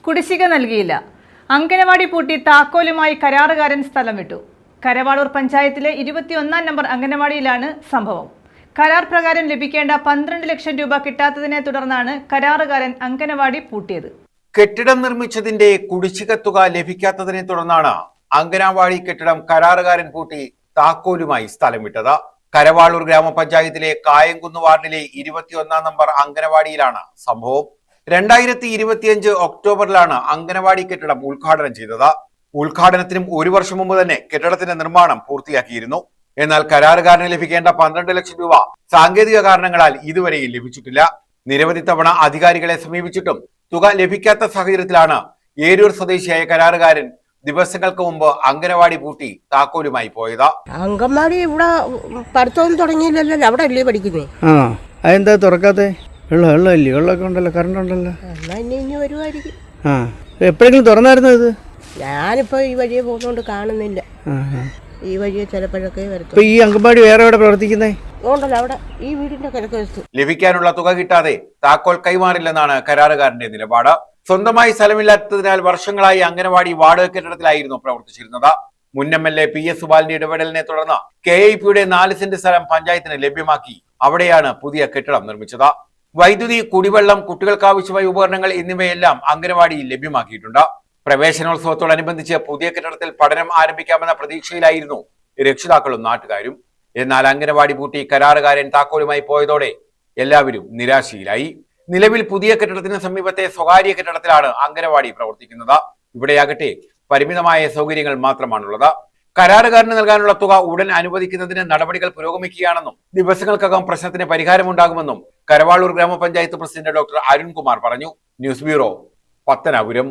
കുടിശ്ശിക നൽകിയില്ല. അങ്കനവാടി പൂട്ടി താക്കോലുമായി കരാറുകാരൻ സ്ഥലം വിട്ടു. കരവാളൂർ പഞ്ചായത്തിലെ 21 നമ്പർ അങ്കനവാടിയിലാണ് സംഭവം. കരാർ പ്രകാരം ലഭിക്കേണ്ട 12 ലക്ഷം രൂപ കിട്ടാത്തതിനെ തുടർന്നാണ് കരാറുകാരൻ അങ്കനവാടി പൂട്ടിയത്. കെട്ടിടം നിർമ്മിച്ചതിന്റെ കുടിശ്ശിക തുക ലഭിക്കാത്തതിനെ തുടർന്നാണ് അങ്കനവാടി കെട്ടിടം കരാറുകാരൻ പൂട്ടി താക്കോലുമായി സ്ഥലം വിട്ടത്. കരവാളൂർ ഗ്രാമപഞ്ചായത്തിലെ കായംകുന്ന് വാർഡിലെ 21 നമ്പർ അങ്കനവാടിയിലാണ് സംഭവം. 2025 ഒക്ടോബറിലാണ് അങ്കനവാടി കെട്ടിടം ഉദ്ഘാടനം ചെയ്തത്. ഉദ്ഘാടനത്തിനും 1 വർഷം മുമ്പ് തന്നെ കെട്ടിടത്തിന്റെ നിർമ്മാണം പൂർത്തിയാക്കിയിരുന്നു. എന്നാൽ കരാറുകാരന് ലഭിക്കേണ്ട 12 ലക്ഷം രൂപ സാങ്കേതിക കാരണങ്ങളാൽ ഇതുവരെയും ലഭിച്ചിട്ടില്ല. നിരവധി തവണ അധികാരികളെ സമീപിച്ചിട്ടും തുക ലഭിക്കാത്ത സാഹചര്യത്തിലാണ് ഏരൂർ സ്വദേശിയായ കരാറുകാരൻ ദിവസങ്ങൾക്ക് മുമ്പ് അങ്കനവാടി പൂട്ടി താക്കോലുമായി പോയത്. അങ്കൻവാടി ഇവിടെ പഠിത്തം തുടങ്ങിയില്ലല്ലോ, അവിടെ അല്ലേ പഠിക്കുന്നേ. അതെന്താ തുറക്കാത്തെ? വെള്ളമില്ലേ? വെള്ളമൊക്കെ ഉണ്ടല്ലോ, കറണ്ട് ഉണ്ടല്ലോ. ഇനി വരുമായിരിക്കും. എപ്പോഴെങ്കിലും തുറന്നായിരുന്നു ഇത്? ഞാനിപ്പോ ഈ വഴിയെ പോകുന്നോണ്ട് കാണുന്നില്ല. ഈ വഴിയെ ചിലപ്പോഴൊക്കെ വരും. ഈ അങ്കൻവാടി വേറെ എവിടെ പ്രവർത്തിക്കുന്നേ? ഉണ്ടല്ലോ, അവിടെ ഈ വീടിന്റെ കിഴക്കുവശത്ത്. ലഭിക്കാനുള്ള തുക കിട്ടാതെ താക്കോൽ കൈമാറില്ലെന്നാണ് കരാറുകാരന്റെ നിലപാട്. സ്വന്തമായി സ്ഥലമില്ലാത്തതിനാൽ വർഷങ്ങളായി അങ്കനവാടി വാടക കെട്ടിടത്തിലായിരുന്നു പ്രവർത്തിച്ചിരുന്നത്. മുൻ MLA PS സുബാലിന്റെ ഇടപെടലിനെ തുടർന്ന് KIPയുടെ 4 സെന്റ് സ്ഥലം പഞ്ചായത്തിന് ലഭ്യമാക്കി അവിടെയാണ് പുതിയ കെട്ടിടം നിർമ്മിച്ചത്. വൈദ്യുതി, കുടിവെള്ളം, കുട്ടികൾക്കാവശ്യമായ ഉപകരണങ്ങൾ എന്നിവയെല്ലാം അങ്കനവാടിയിൽ ലഭ്യമാക്കിയിട്ടുണ്ട്. പ്രവേശനോത്സവത്തോടനുബന്ധിച്ച് പുതിയ കെട്ടിടത്തിൽ പഠനം ആരംഭിക്കാമെന്ന പ്രതീക്ഷയിലായിരുന്നു രക്ഷിതാക്കളും നാട്ടുകാരും. എന്നാൽ അങ്കനവാടി പൂട്ടി കരാറുകാരൻ താക്കോലുമായി പോയതോടെ എല്ലാവരും നിരാശയിലായി. നിലവിൽ പുതിയ കെട്ടിടത്തിന് സമീപത്തെ സ്വകാര്യ കെട്ടിടത്തിലാണ് അങ്കനവാടി പ്രവർത്തിക്കുന്നത്. ഇവിടെയാകട്ടെ പരിമിതമായ സൗകര്യങ്ങൾ മാത്രമാണുള്ളത്. കരാറുകാരന് നൽകാനുള്ള തുക ഉടൻ അനുവദിക്കുന്നതിന് നടപടികൾ പുരോഗമിക്കുകയാണെന്നും ദിവസങ്ങൾക്കകം പ്രശ്നത്തിന് പരിഹാരമുണ്ടാകുമെന്നും കരവാളൂർ ഗ്രാമപഞ്ചായത്ത് പ്രസിഡന്റ് ഡോക്ടർ അരുൺകുമാർ പറഞ്ഞു. News bureau, Pathanapuram.